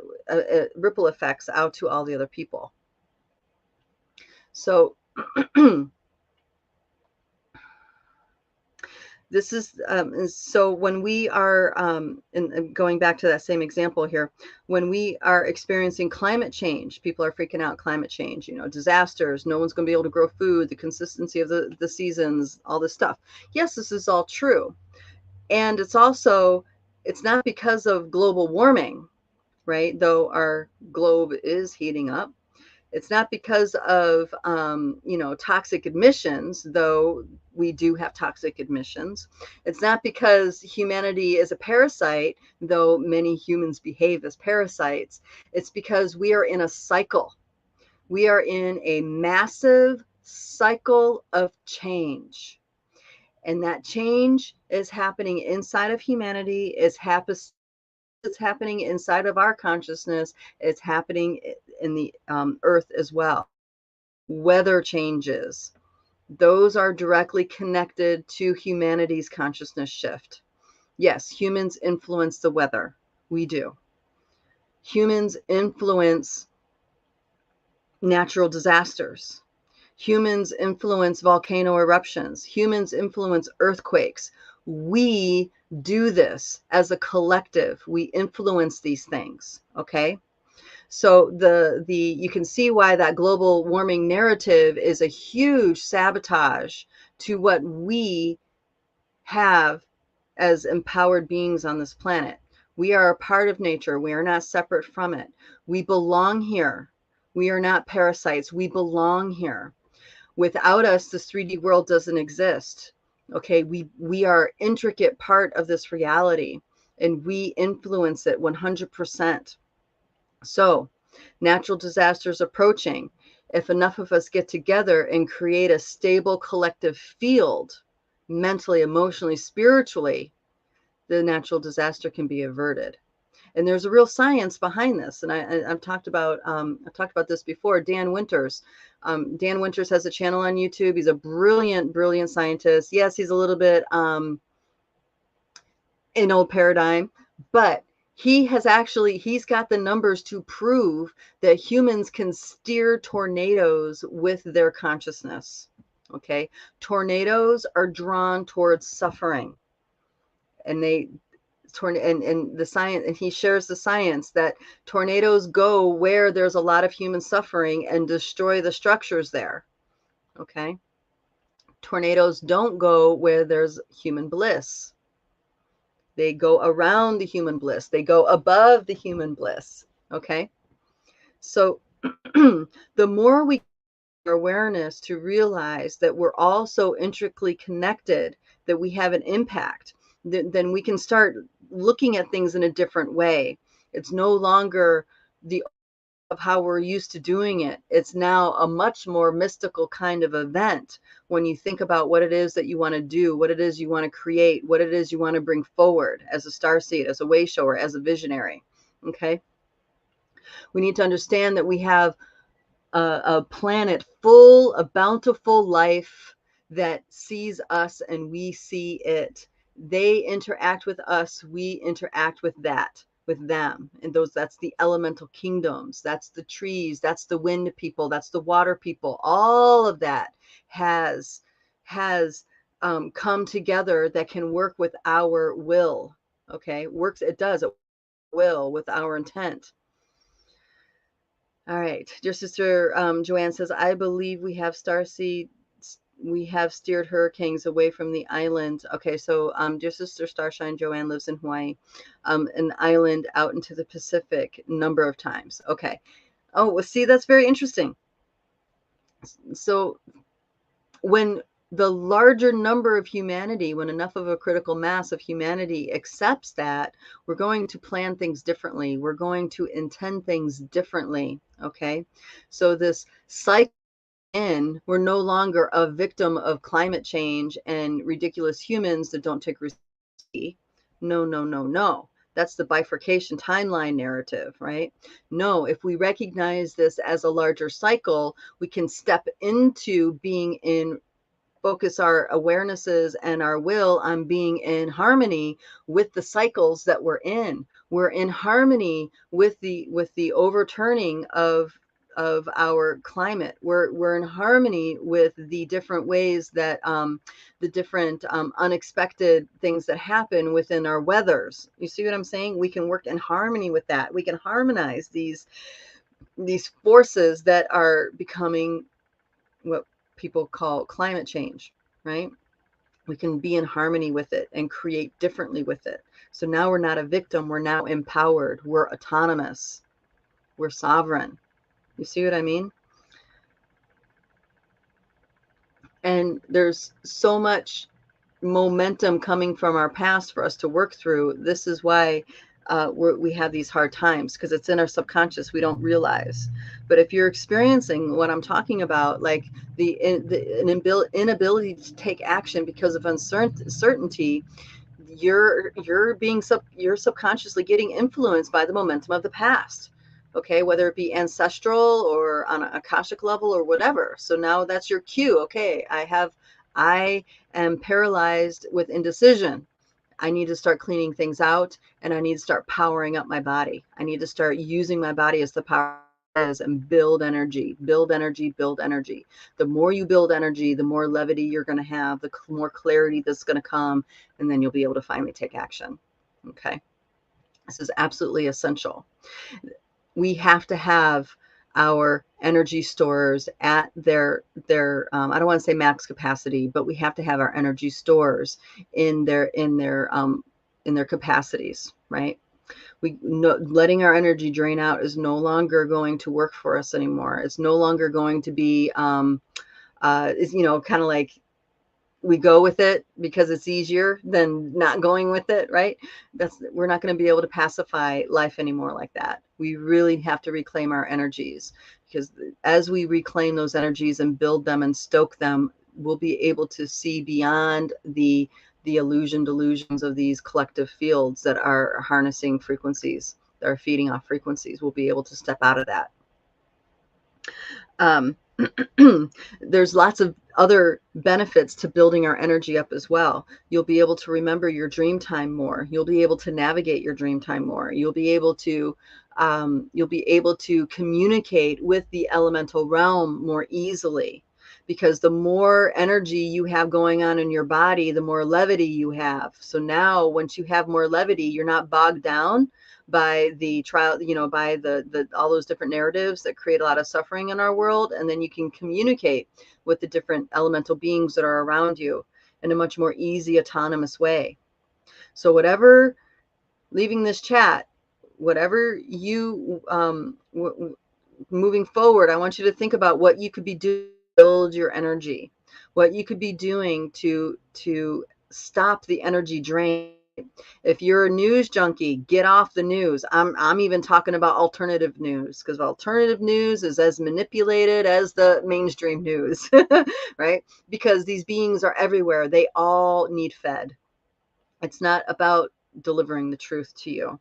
ripple effects out to all the other people. So this is so when we are and going back to that same example here, when we are experiencing climate change, people are freaking out. Climate change, disasters, no one's going to be able to grow food, the consistency of the seasons, all this stuff. Yes, this is all true. And it's not because of global warming, right? Though our globe is heating up. It's not because of, toxic emissions, though we do have toxic emissions. It's not because humanity is a parasite, though many humans behave as parasites. It's because we are in a cycle. We are in a massive cycle of change. And that change is happening inside of humanity. It's happening inside of our consciousness. It's happening in the earth as well. Weather changes, those are directly connected to humanity's consciousness shift. Yes, humans influence the weather. We do. Humans influence natural disasters. Humans influence volcano eruptions. Humans influence earthquakes. We do this as a collective. We influence these things, okay? So you can see why that global warming narrative is a huge sabotage to what we have as empowered beings on this planet. We are a part of nature. We are not separate from it. We belong here. We are not parasites. We belong here. Without us, this 3D world doesn't exist. Okay, we are intricate part of this reality, and we influence it 100%. So, natural disasters approaching. If enough of us get together and create a stable collective field, mentally, emotionally, spiritually, the natural disaster can be averted. And there's a real science behind this. And I've talked about this before. Dan Winters. Dan Winters has a channel on YouTube. He's a brilliant, brilliant scientist. Yes, he's a little bit in old paradigm, but he's got the numbers to prove that humans can steer tornadoes with their consciousness. Okay, tornadoes are drawn towards suffering, and the science, and he shares the science that tornadoes go where there's a lot of human suffering and destroy the structures there. Okay, tornadoes don't go where there's human bliss. They go around the human bliss. They go above the human bliss. Okay. So the more we get awareness to realize that we're all so intricately connected, that we have an impact, then we can start looking at things in a different way. It's no longer of how we're used to doing it. It's now a much more mystical kind of event when you think about what it is that you want to do, what it is you want to create, what it is you want to bring forward as a starseed, as a way shower, as a visionary. Okay. We need to understand that we have a planet full of bountiful life that sees us and we see it. They interact with us, we interact with them, and that's the elemental kingdoms, that's the trees, that's the wind people, that's the water people. All of that has come together that can work with our will. Okay, it does will with our intent. All right, dear sister Joanne says, I believe we have steered hurricanes away from the island. Okay, so dear sister Starshine Joanne lives in Hawaii, an island out into the Pacific number of times. Okay. Oh, well, see, that's very interesting. So when the larger number of humanity, when enough of a critical mass of humanity accepts that, we're going to plan things differently. We're going to intend things differently. Okay. So this cycle, we're no longer a victim of climate change and ridiculous humans that don't take responsibility. No. That's the bifurcation timeline narrative, right? No, if we recognize this as a larger cycle, we can step into being in, focus our awarenesses and our will on being in harmony with the cycles that we're in. We're in harmony with the overturning of our climate. We're in harmony with the different ways that the different unexpected things that happen within our weathers. You see what I'm saying? We can work in harmony with that. We can harmonize these forces that are becoming what people call climate change, right? We can be in harmony with it and create differently with it. So now we're not a victim. We're now empowered. We're autonomous. We're sovereign. You see what I mean? And there's so much momentum coming from our past for us to work through. This is why we have these hard times, because it's in our subconscious. We don't realize. But if you're experiencing what I'm talking about, like an inability to take action because of uncertainty, you're subconsciously getting influenced by the momentum of the past. Okay, whether it be ancestral or on an akashic level or whatever. So now that's your cue. Okay, I am paralyzed with indecision. I need to start cleaning things out, and I need to start powering up my body. I need to start using my body as the power is and build energy, build energy, build energy. The more you build energy, the more levity you're going to have, the more clarity that's going to come, and then you'll be able to finally take action. Okay. This is absolutely essential. We have to have our energy stores at their I don't want to say max capacity, but we have to have our energy stores in their capacities, right? Letting our energy drain out is no longer going to work for us anymore. It's no longer going to be kind of like we go with it because it's easier than not going with it, right? We're not going to be able to pacify life anymore like that. We really have to reclaim our energies, because as we reclaim those energies and build them and stoke them, we'll be able to see beyond the delusions of these collective fields that are harnessing frequencies, that are feeding off frequencies. We'll be able to step out of that. There's lots of other benefits to building our energy up as well. You'll be able to remember your dream time more. You'll be able to navigate your dream time more. You'll be able to communicate with the elemental realm more easily, because the more energy you have going on in your body, the more levity you have. So now, once you have more levity, you're not bogged down by the trial, by the all those different narratives that create a lot of suffering in our world. And then you can communicate with the different elemental beings that are around you in a much more easy, autonomous way. So whatever, leaving this chat, whatever you moving forward, I want you to think about what you could be doing to build your energy, what you could be doing to stop the energy drain. If you're a news junkie, get off the news. I'm even talking about alternative news, because alternative news is as manipulated as the mainstream news, right? Because these beings are everywhere. They all need fed. It's not about delivering the truth to you.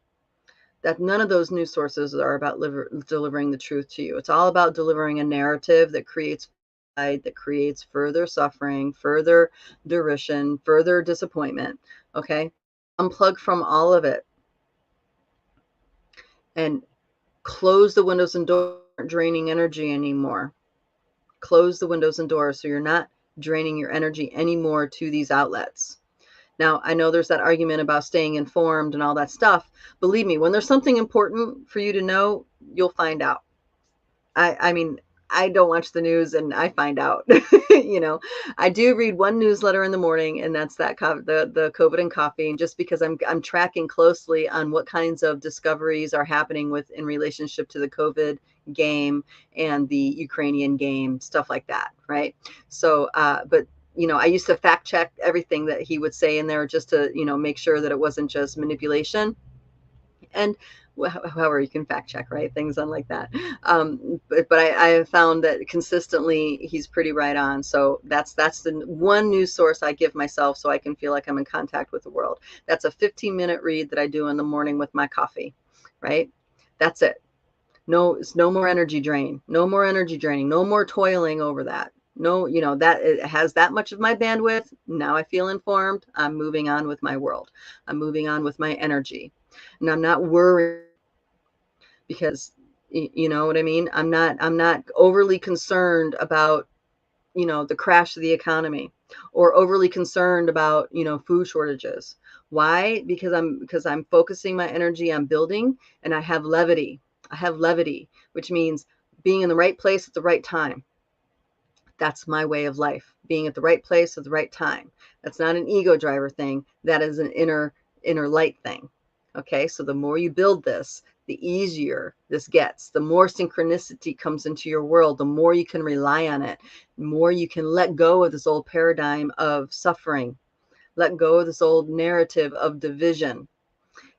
That none of those news sources are about delivering the truth to you. It's all about delivering a narrative that creates further suffering, further derision, further disappointment. Okay? Unplug from all of it and close the windows and doors. Draining energy anymore. Close the windows and doors so you're not draining your energy anymore to these outlets. Now, I know there's that argument about staying informed and all that stuff. Believe me, when there's something important for you to know, you'll find out. I mean, I don't watch the news and I find out. I do read one newsletter in the morning, and that's the COVID and coffee. And just because I'm tracking closely on what kinds of discoveries are happening in relationship to the COVID game and the Ukrainian game, stuff like that, right? So, but I used to fact check everything that he would say in there just to make sure that it wasn't just manipulation. And however you can fact check, right? Things like that. But I have found that consistently he's pretty right on. So that's the one news source I give myself so I can feel like I'm in contact with the world. That's a 15-minute read that I do in the morning with my coffee, right? That's it. No, it's no more energy drain, no more energy draining, no more toiling over that. No, that it has that much of my bandwidth. Now I feel informed. I'm moving on with my world. I'm moving on with my energy. And I'm not worried because you know what I mean? I'm not overly concerned about, the crash of the economy or overly concerned about, food shortages. Why? Because I'm focusing my energy on building, and I have levity. I have levity, which means being in the right place at the right time. That's my way of life, being at the right place at the right time. That's not an ego driver thing. That is an inner light thing. Okay, so the more you build this, the easier this gets. The more synchronicity comes into your world, the more you can rely on it, the more you can let go of this old paradigm of suffering, let go of this old narrative of division.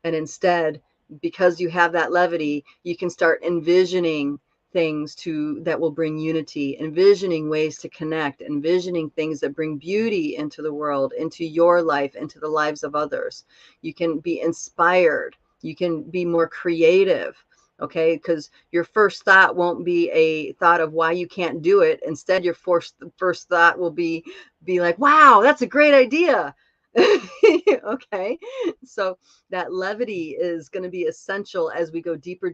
And instead, because you have that levity, you can start envisioning things that will bring unity, envisioning ways to connect, envisioning things that bring beauty into the world, into your life, into the lives of others. You can be inspired. You can be more creative. Okay, because your first thought won't be a thought of why you can't do it. Instead, your first thought will be like, wow, that's a great idea. Okay, so that levity is going to be essential as we go deeper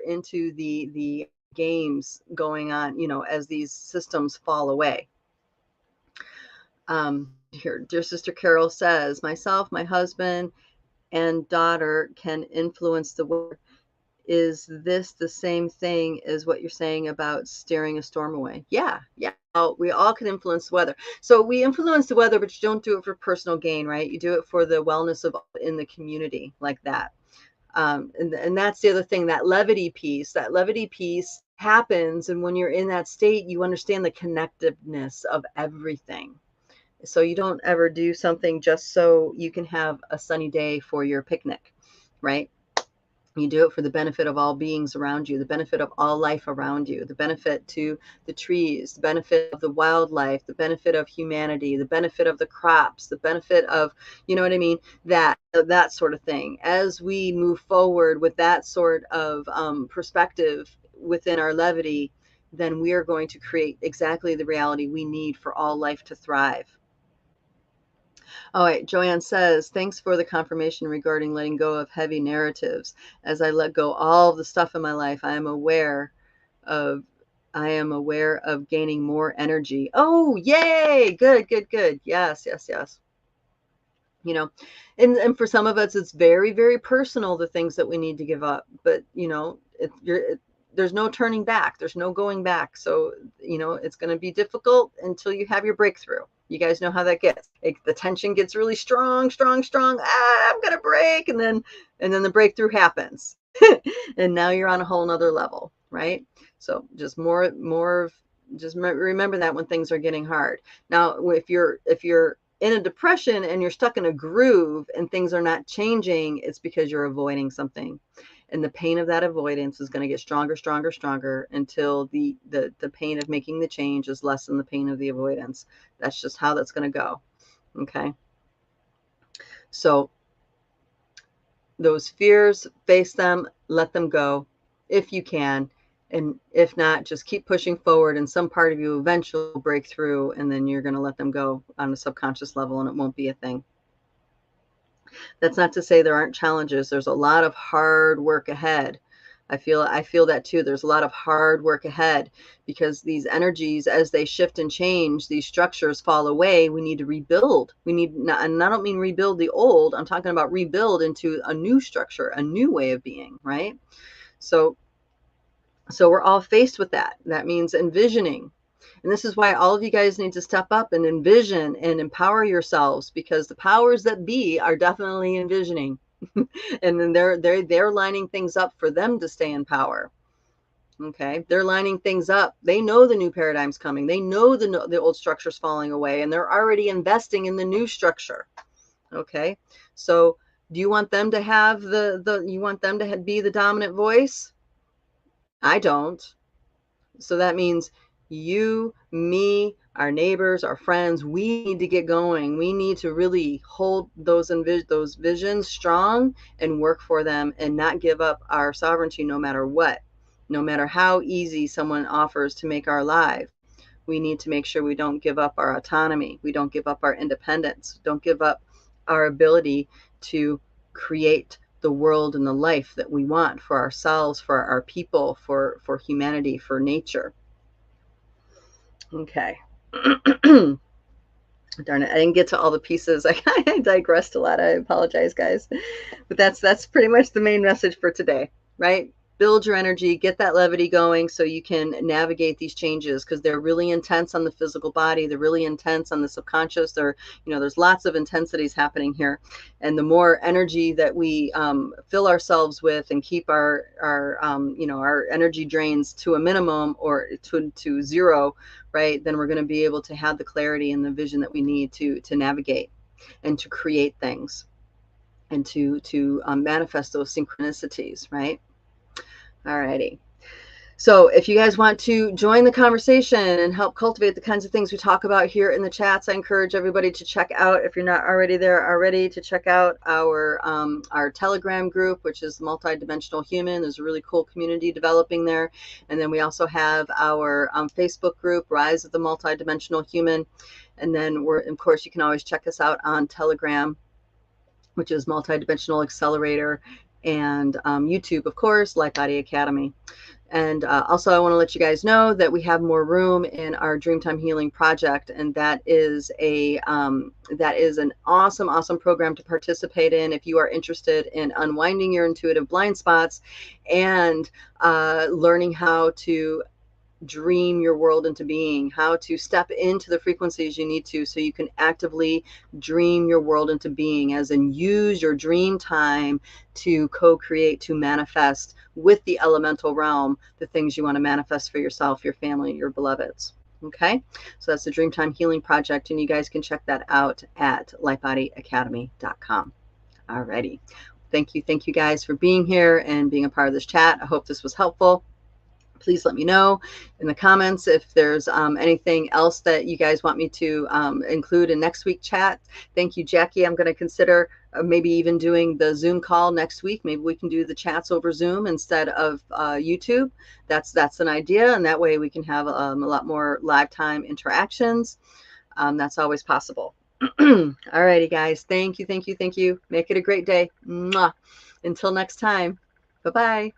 into the games going on, as these systems fall away. Here, dear Sister Carol says, myself, my husband, and daughter can influence the weather. Is this the same thing as what you're saying about steering a storm away? Yeah. We all can influence the weather. So we influence the weather, but you don't do it for personal gain, right? You do it for the wellness of in the community, like that. And that's the other thing, that levity piece happens. And when you're in that state, you understand the connectiveness of everything. So you don't ever do something just so you can have a sunny day for your picnic, right? You do it for the benefit of all beings around you, the benefit of all life around you, the benefit to the trees, the benefit of the wildlife, the benefit of humanity, the benefit of the crops, the benefit of, you know what I mean? That sort of thing. As we move forward with that sort of perspective within our levity, then we are going to create exactly the reality we need for all life to thrive. All right, Joanne says, thanks for the confirmation regarding letting go of heavy narratives. As I let go all the stuff in my life, I am aware of gaining more energy. Oh, yay! Good. Yes. And for some of us, it's very, very personal, the things that we need to give up. But, there's no turning back. There's no going back. So, it's going to be difficult until you have your breakthrough. You guys know how that gets. The tension gets really strong. I'm going to break. And then the breakthrough happens. And now you're on a whole nother level, right? So just just remember that when things are getting hard. Now, if you're in a depression and you're stuck in a groove and things are not changing, it's because you're avoiding something. And the pain of that avoidance is going to get stronger until the pain of making the change is less than the pain of the avoidance. That's just how that's going to go. Okay. So those fears, face them, let them go if you can. And if not, just keep pushing forward, and some part of you eventually will break through, and then you're going to let them go on a subconscious level, and it won't be a thing. That's not to say there aren't challenges. There's a lot of hard work ahead. I feel that too. There's a lot of hard work ahead because these energies, as they shift and change, these structures fall away. We need to rebuild. And I don't mean rebuild the old. I'm talking about rebuild into a new structure, a new way of being, right? So we're all faced with that. That means envisioning. And this is why all of you guys need to step up and envision and empower yourselves, because the powers that be are definitely envisioning. And then they're lining things up for them to stay in power. Okay, they're lining things up. They know the new paradigm's coming. They know the old structure's falling away, and they're already investing in the new structure. Okay, so Do you want them to have you want them to be the dominant voice? I don't. So that means you, me, our neighbors, our friends, we need to get going. We need to really hold those visions strong and work for them and not give up our sovereignty no matter what, no matter how easy someone offers to make our life. We need to make sure we don't give up our autonomy. We don't give up our independence. Don't give up our ability to create the world and the life that we want for ourselves, for our people, for humanity, for nature. Okay. Darn it, I didn't get to all the pieces. I digressed a lot. I apologize, guys. But that's pretty much the main message for today, right? Build your energy, get that levity going so you can navigate these changes, because they're really intense on the physical body. They're really intense on the subconscious. There's lots of intensities happening here. And the more energy that we fill ourselves with and keep our energy drains to a minimum or to zero, right, then we're going to be able to have the clarity and the vision that we need to navigate and to create things and to manifest those synchronicities, right? All righty. So if you guys want to join the conversation and help cultivate the kinds of things we talk about here in the chats, I encourage everybody to check out, if you're not already there already, to check out our Telegram group, which is Multidimensional Human. There's a really cool community developing there. And then we also have our Facebook group, Rise of the Multidimensional Human. And then of course, you can always check us out on Telegram, which is Multidimensional Accelerator, and YouTube, of course, Light Body Academy. And also, I want to let you guys know that we have more room in our Dreamtime Healing Project, and that is an awesome program to participate in if you are interested in unwinding your intuitive blind spots and learning how to dream your world into being, how to step into the frequencies you need to so you can actively dream your world into being, as in use your dream time to co-create, to manifest with the elemental realm the things you want to manifest for yourself, your family, your beloveds. Okay, so that's the Dreamtime Healing Project, and you guys can check that out at lightbodyacademy.com. Alrighty, thank you guys for being here and being a part of this chat. I hope this was helpful. Please let me know in the comments if there's anything else that you guys want me to include in next week's chat. Thank you, Jackie. I'm going to consider maybe even doing the Zoom call next week. Maybe we can do the chats over Zoom instead of YouTube. That's an idea, and that way we can have a lot more live time interactions. That's always possible. All righty, guys. Thank you. Make it a great day. Mwah. Until next time. Bye-bye.